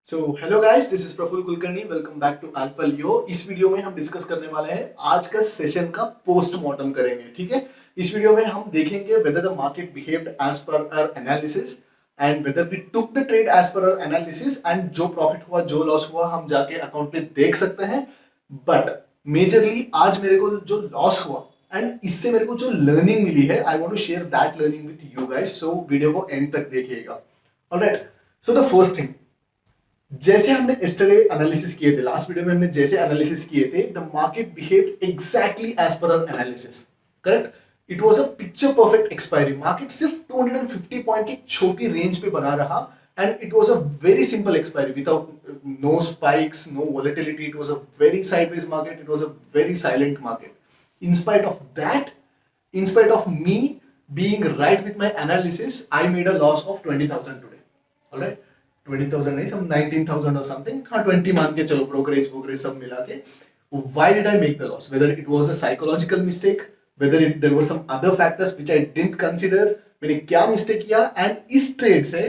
So hello guys, this is Prafull Kulkarni. Welcome back to Alpha Leo. इस video में हम discuss करने वाले हैं आज का सेशन का पोस्टमार्टम करेंगे। ठीक है, इस वीडियो में हम देखेंगे whether the market behaved as per our analysis and whether we took the trade as per our analysis, and जो प्रॉफिट हुआ जो लॉस हुआ हम जाके अकाउंट पे देख सकते हैं। बट मेजरली आज मेरे को जो लॉस हुआ एंड इससे मेरे को जो लर्निंग मिली है, I want to share that learning with you guys. So video को एंड तक देखिएगा। Alright, so the first thing, जैसे हमने यस्टरडे एनालिसिस किए थे, लास्ट वीडियो में हमने जैसे एनालिसिस किए थे, the market behaved exactly as per our analysis. Correct, it was a picture perfect expiry. Market सिर्फ 250 पॉइंट की छोटी रेंज पे बना रहा and it was a very simple expiry without no spikes, no volatility. It was a very sideways market, it was a very silent market. In spite of that, in spite of me being right with my analysis, I made a loss of 20,000 today. All right, 20,000 नहीं, some 19,000 or something. हाँ, 20 मान के चलो, brokerage सब मिला के. Why did I make the loss? Whether it was a psychological mistake, whether there were some other factors which I didn't consider. मैंने क्या mistake किया and इस trade से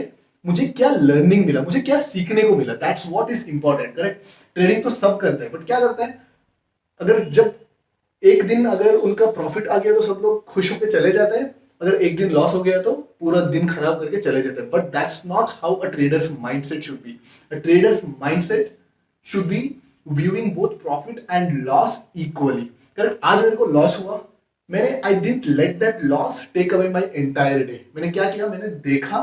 मुझे क्या learning मिला, मुझे क्या सीखने को मिला. That's what is important. Correct? Trading तो सब करते हैं, but क्या करते हैं? अगर जब एक दिन अगर उनका प्रॉफिट आ गया तो सब लोग खुश होकर चले जाते हैं, अगर एक दिन लॉस हो गया तो पूरा दिन खराब करके चले जाते हैं। But that's not how a trader's mindset should be. A trader's mindset should be viewing both profit and loss equally. Correct, आज मेरे को लॉस हुआ, मैंने I didn't let that loss take away my entire day. मैंने क्या किया, मैंने देखा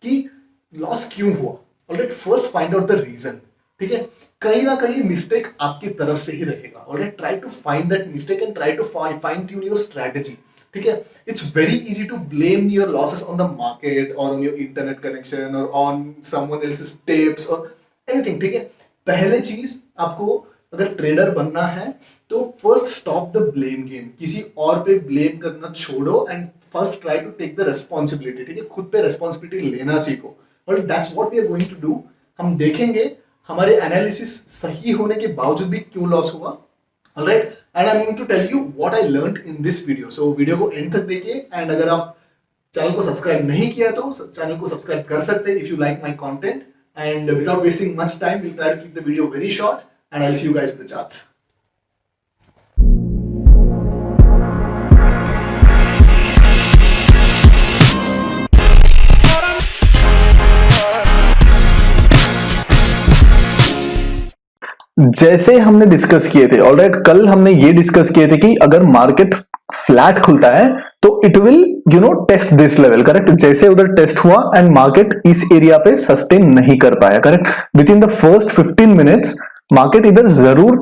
कि लॉस क्यों हुआ। Alright, first find out the reason. ठीक है, कहीं ना कहीं मिस्टेक आपकी तरफ से ही रहेगा। Alright, try to find that mistake and try to fine tune your strategy. ठीक है, it's very easy to blame your losses on the market और ऑन योर इंटरनेट कनेक्शन और ऑन समवन एल्सेस टिप्स और anything. ठीक है, पहले चीज आपको अगर ट्रेडर बनना है तो first stop the blame game. किसी और पे ब्लेम करना छोड़ो and first try to take the responsibility. ठीक है, खुद पे रेस्पॉन्सिबिलिटी लेना सीखो। और that's what we are going to do. हम देखेंगे हमारे एनालिसिस सही होने के बावजूद भी क्यों लॉस हुआ। Alright, and I am going to tell you what I learned in this video. So video को एंड तक देखिए एंड अगर आप चैनल को सब्सक्राइब नहीं किया तो चैनल को सब्सक्राइब कर सकते हैं if you like my content. And without wasting much time, we'll try to keep the video very short and I'll see you guys with the charts. जैसे हमने डिस्कस किए थे, ऑलराइट, कल हमने ये डिस्कस किए थे कि अगर मार्केट फ्लैट खुलता है तो it will test this level. Correct, जैसे उधर टेस्ट हुआ एंड मार्केट इस एरिया पे सस्टेन नहीं कर पाया। Correct, within the first 15 minutes market इधर जरूर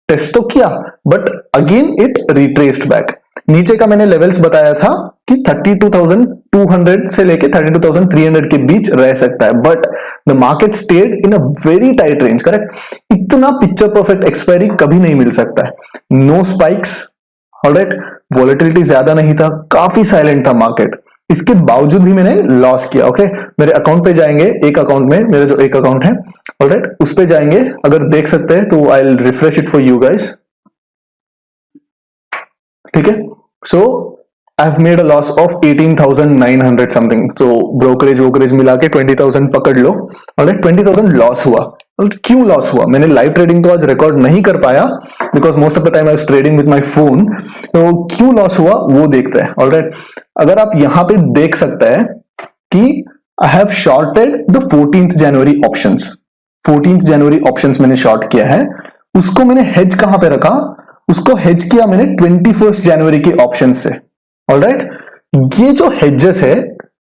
टेस्ट तो किया but again it retraced back. नीचे का मैंने लेवल्स बताया था कि 32,200 से लेके 32,300 के बीच रह सकता है, but the market stayed in a very tight range. Correct, इतना पिक्चर परफेक्ट एक्सपायरी कभी नहीं मिल सकता है। नो स्पाइक्स, ऑलराइट, वॉलेटिलिटी ज्यादा नहीं था, काफी साइलेंट था मार्केट। इसके बावजूद भी मैंने लॉस किया। ओके, मेरे अकाउंट पे जाएंगे, एक अकाउंट में, मेरा जो एक अकाउंट है, ऑलराइट, उस पे जाएंगे, अगर देख सकते हैं तो I will refresh it for you guys. ठीक है, so I have made a loss of 18,900 something. So brokerage मिला के 20,000 पकड़ लो। ऑलराइट, 20,000 लॉस हुआ। क्यों लॉस हुआ? मैंने लाइव ट्रेडिंग तो आज रिकॉर्ड नहीं कर पाया because most of the time I was trading with my phone. तो क्यों लॉस हुआ वो देखते हैं। ऑलराइट, अगर आप यहां पे देख सकते हैं कि I have shorted the 14th January options. 14th January options मैंने शॉर्ट किया है। उसको मैंने हेज कहां पे रखा? उसको हेज किया मैंने 21st जनवरी के ऑप्शन से। ऑलराइट, ये जो हेजेस है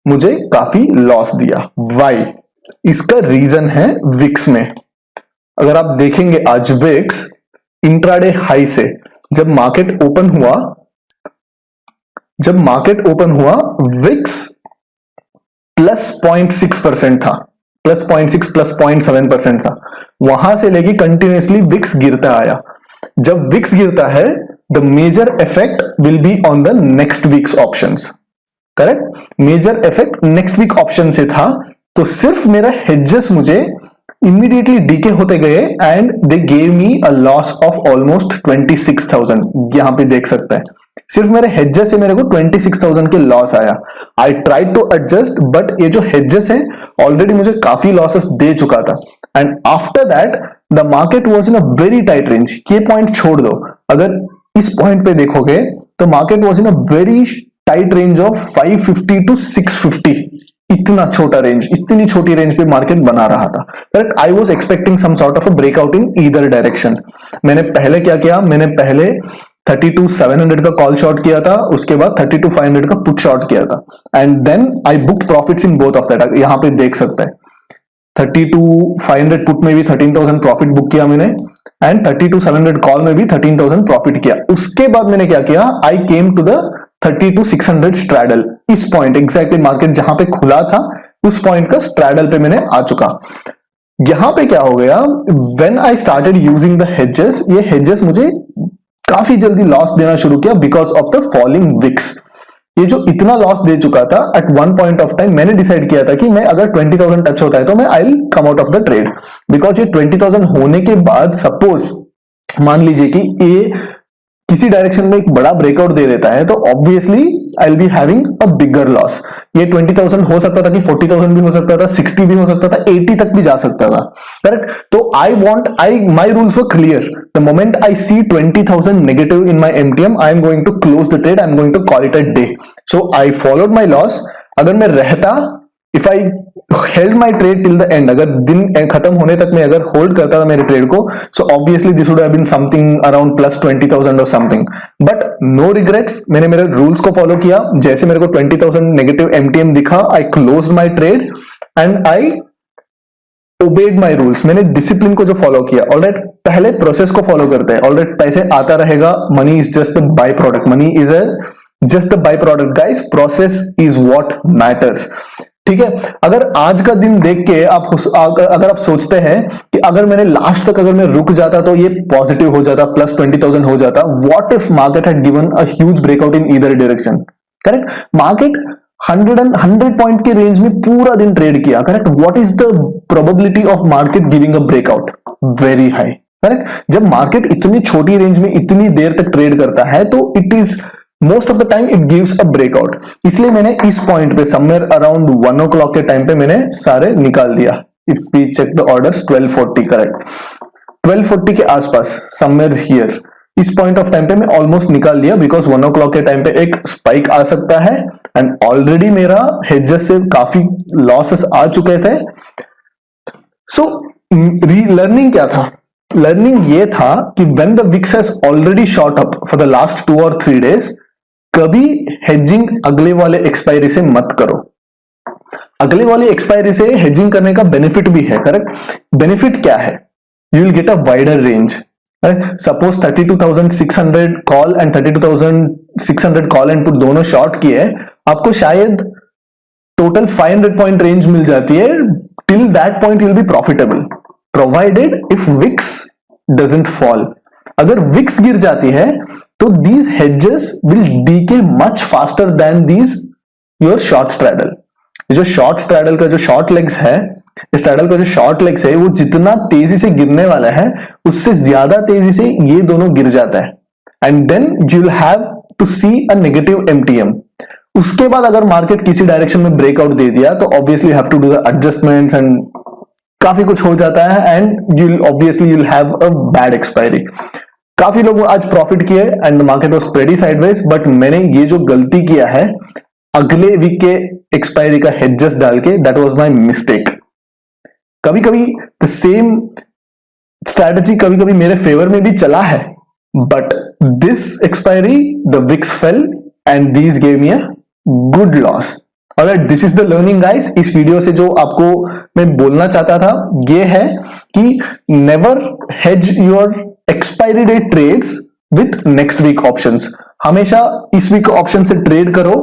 मुझे काफी लॉस दिया। वाई? इसका रीजन है विक्स में। अगर आप देखेंगे आज विक्स इंट्राडे हाई से जब मार्केट ओपन हुआ विक्स प्लस 0.6% था, प्लस 0.6 प्लस 0.7% था। वहां से लेके कंटिन्यूसली विक्स गिरता आया। जब विक्स गिरता है the major effect will be on the next week's options. Correct, major effect next week option से था। तो सिर्फ मेरा हेजेस मुझे इमीडिएटली डीके होते गए and they gave me a loss of almost 26,000। यहां पे देख सकते हैं सिर्फ मेरे हेजेस से मेरे को 26,000 के लॉस आया। I try to adjust but ये जो हेजेस है ऑलरेडी मुझे काफी लॉसेस दे चुका था। And after that the market was in a very tight range. ये पॉइंट छोड़ दो, अगर इस पॉइंट पे देखोगे तो market was in a very tight range of 550 to 650। इतना छोटा रेंज, इतनी छोटी रेंज पे मार्केट बना रहा था। Correct, I was expecting some sort of a breakout in either direction. मैंने पहले क्या किया, मैंने पहले 32,700 का कॉल शॉर्ट किया था, उसके बाद 32,500 का पुट शॉर्ट किया था, and then I book profits in both of that. यहां पे देख सकते हैं 32,500 पुट में भी 13,000 प्रॉफिट बुक किया मैंने, एंड 32,700 कॉल में भी 13,000 प्रॉफिट किया। उसके बाद मैंने क्या किया, आई केम टू द 32,600 स्ट्रैडल। इस पॉइंट एग्जैक्टली मार्केट जहां पे खुला था उस पॉइंट का स्ट्रैडल पे मैंने आ चुका। यहां पे क्या हो गया, when I started using the hedges, ये हेजेस मुझे काफी जल्दी लॉस देना शुरू किया because of the falling VIX. ये जो इतना लॉस दे चुका था at one point of time, मैंने डिसाइड किया था कि मैं अगर 20,000 टच होता है तो मैं I will come out of the trade, because ये 20,000 होने के बाद सपोज मान लीजिए कि ये किसी डायरेक्शन में एक बड़ा ब्रेकआउट दे देता है तो obviously I will be having a bigger loss. ये 20,000 हो सकता था कि 40,000 भी हो सकता था, 60 भी हो सकता था, 80 तक भी जा सकता था। करेक्ट, तो my rules were clear. The moment I see 20,000 negative in my MTM, I am going to close the trade, I am going to call it a day. So I followed my loss. अगर मैं रहता, if I held my trade till the end, अगर दिन खत्म होने तक मैं अगर होल्ड करता था मेरे ट्रेड को, so obviously this would have been something around plus 20,000 और समथिंग, बट नो रिग्रेट्स। मैंने मेरे रूल्स को फॉलो किया। जैसे मेरे को 20,000 नेगेटिव एमटीएम दिखा, I closed my trade and I obeyed my rules. मैंने डिसिप्लिन को जो फॉलो किया। ऑलराइट, पहले प्रोसेस को फॉलो करते हैं। ऑलराइट, पैसे आता रहेगा, money is just the by product, money is just the by product guys, process is what matters. ठीक है, अगर आज का दिन देख के अगर आप सोचते हैं कि अगर मैंने लास्ट तक अगर मैं रुक जाता तो ये पॉजिटिव हो जाता, प्लस 20,000 हो जाता, what if market had given a huge breakout in either direction. Correct, market 100 point के रेंज में पूरा दिन ट्रेड किया। Correct, what is the probability of market giving a breakout? Very high. Correct, जब मार्केट इतनी छोटी रेंज में इतनी देर तक ट्रेड करता है तो it is most of the time it gives a breakout. इसलिए मैंने इस पॉइंट पे समवेयर अराउंड 1 o'clock के टाइम पे मैंने सारे निकाल दिया। If we check the orders 1240, correct, 1240 के आसपास समवेयर हियर, इस पॉइंट ऑफ टाइम पे मैं ऑलमोस्ट निकाल दिया, बिकॉज 1 o'clock के टाइम पे एक स्पाइक आ सकता है एंड ऑलरेडी मेरा हेजेस से काफी लॉसेस आ चुके थे। सो लर्निंग क्या था? लर्निंग ये था कि when the VIX has already shot up for the last 2 or 3 days, कभी हेजिंग अगले वाले एक्सपायरी से मत करो। अगले वाले एक्सपायरी से हेजिंग करने का बेनिफिट भी है। करेक्ट, बेनिफिट क्या है? You will get a wider range. Suppose 32,600 call and 32,600 call and put दोनों शॉर्ट किए, आपको शायद टोटल 500 पॉइंट रेंज मिल जाती है। Till that point you will be profitable, provided if VIX doesn't fall. अगर विक्स गिर जाती है तो these hedges will decay much faster than these your short straddle। जो शॉर्ट स्ट्रैडल का जो शॉर्ट लेग्स है, स्ट्रैडल का जो शॉर्ट लेग्स है, वो जितना तेजी से गिरने वाला है उससे ज्यादा तेजी से ये दोनों गिर जाता है, and then you will have to see a negative MTM. उसके बाद अगर मार्केट किसी डायरेक्शन में ब्रेकआउट दे दिया तो obviously have to do the adjustments and काफी कुछ हो जाता है, and you obviously you will have a bad expiry. काफी लोग आज प्रॉफिट किए and market was pretty sideways, but मैंने ये जो गलती किया है अगले वीक के एक्सपायरी का हेजेस डाल के, दैट वाज माय मिस्टेक। कभी कभी द सेम स्ट्रैटेजी कभी कभी मेरे फेवर में भी चला है, but this expiry the VIX fell and these gave me a good loss. Alright, this is the learning guys. इस वीडियो से जो आपको मैं बोलना चाहता था ये है कि never hedge your expiry date trades with next week options. हमेशा इस वीक ऑप्शन से ट्रेड करो।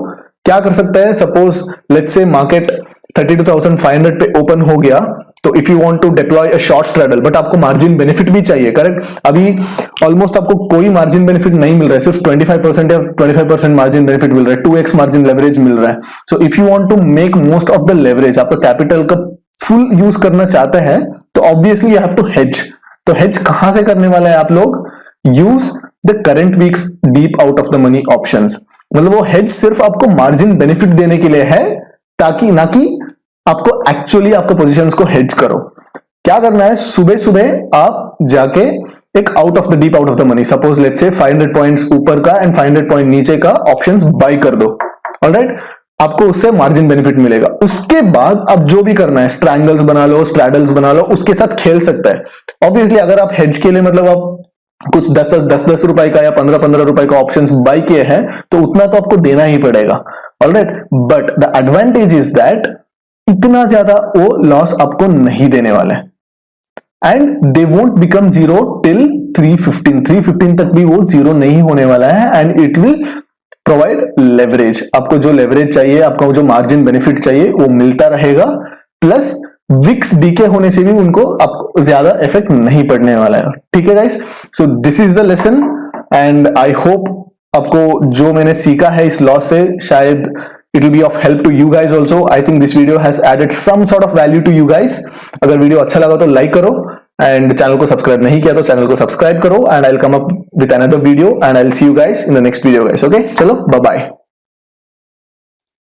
क्या कर सकता है, सपोज लेट्स से मार्केट 32,500 पे ओपन हो गया, तो if you want to deploy a short straddle, but आपको मार्जिन बेनिफिट भी चाहिए। करेक्ट, अभी ऑलमोस्ट आपको कोई मार्जिन बेनिफिट नहीं मिल रहा है, सिर्फ 25% या 25% मार्जिन बेनिफिट मिल रहा है, 2x मार्जिन लेवरेज मिल रहा है। So if you want to make most of the leverage, आपका कैपिटल का फुल यूज करना चाहते हैं, तो obviously you have to hedge. तो हेज कहां से करने वाले हैं आप लोग? Use the current weeks deep out of the money options. मतलब वो हेज सिर्फ आपको मार्जिन बेनिफिट देने के लिए है, ताकि ना कि आपको एक्चुअली आपके पोजीशंस को हेज करो। क्या करना है, सुबह सुबह आप जाके एक out of the deep, out of the money, suppose let's say 500 points ऊपर का एंड 500 पॉइंट नीचे का ऑप्शंस बाय कर दो। ऑलराइट, आपको उससे मार्जिन बेनिफिट मिलेगा। उसके बाद आप जो भी करना है, स्ट्रैंगल्स बना लो, स्ट्रैडल्स बना लो, उसके साथ खेल सकता है। ऑब्वियसली अगर आप हेज के लिए मतलब आप कुछ 10 रुपए का या 15 रुपए का ऑप्शंस बाय किए हैं तो उतना तो आपको देना ही पड़ेगा। Alright, but the advantage is that इतना ज्यादा वो लॉस आपको नहीं देने वाला है and they won't become zero till 315 तक भी वो जीरो नहीं होने वाला है and it will provide leverage. आपको जो लेवरेज चाहिए, आपको जो मार्जिन बेनिफिट चाहिए वो मिलता रहेगा, प्लस विक्स डीके होने से भी उनको आपको ज्यादा इफेक्ट नहीं पड़ने वाला है। ठीक है guys, so this is the lesson and I hope आपको जो मैंने सीखा है इस लॉस से शायद it will be of help to you guys also. I think this video has added some sort of value to you guys. अगर video अच्छा लगा तो लाइक करो एंड चैनल को सब्सक्राइब नहीं किया तो चैनल को सब्सक्राइब करो and I will come up with another video and I will see you guys in the next video guys. Okay, चलो बाय बाय।